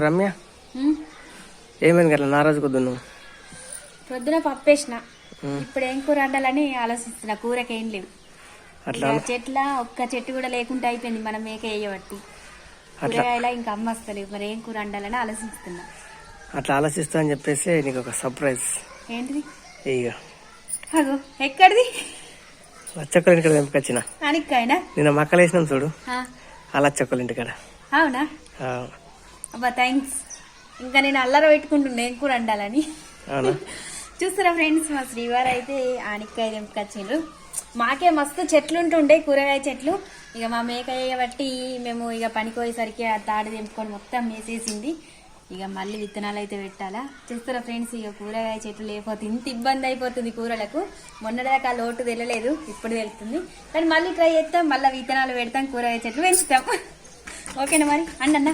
రమ్య ఏమైంది అట్లా నారాజు కొద్దు నువ్వు? పొద్దున పప్పేసిన, ఇప్పుడు ఏం కూర వండాలని ఆలోచిస్తున్నా. కూరకేం లేవు అట్లా చెట్ల ఒక్క చెట్టు కూడా లేకుండా అయిపోయింది. మనం మేక వేయబట్టి కూరగాయల ఇంకా అమ్మ వస్తలేవు. మరి ఏం కూర వండాలని ఆలోచిస్తున్నా. అట్లా ఆలోచిస్తా అని చెప్పేసి నీకు ఒక సర్ప్రైజ్. ఏంటిది? ఇక అగో ఎక్కడిది? లచ్చక్కల ఇంటికాడ తెంపుకొచ్చిన. అనిక్కైనా నిన్న మక్కలు వేసినాం చూడు, ఆ లచ్చక్కల ఇంటికాడ. అవునా? అబ్బా థ్యాంక్స్. ఇంకా నేను అల్లర పెట్టుకుంటున్నా ఏం కూర వండాలని. అవునా? చూస్తారా ఫ్రెండ్స్, మా శ్రీవారు అయితే ఆనిక్కాయ తెంపుకొచ్చిండ్రు. మాకే మస్తు చెట్లు ఉంటుండే, కూరగాయ చెట్లు. ఇక మా మేక బట్టి మేము ఇక పనికి పోయేసరికి ఆ తాడు తెంపుకొని మొత్తం వేసేసింది. ఇక మళ్ళీ విత్తనాలు అయితే పెట్టాలా. చూస్తారా ఫ్రెండ్స్, ఇక కూరగాయ చెట్లు లేకపోతే ఇంత ఇబ్బంది అయిపోతుంది కూరలకు. మొన్నటిదాకా లోటు తెలియలేదు, ఇప్పుడు తెలుస్తుంది. కానీ మళ్ళీ ట్రై చేస్తాం, మళ్ళీ విత్తనాలు పెడతాం, కూరగాయ చెట్లు పెంచుతాం. ఓకేనా మరి? అండన్నా.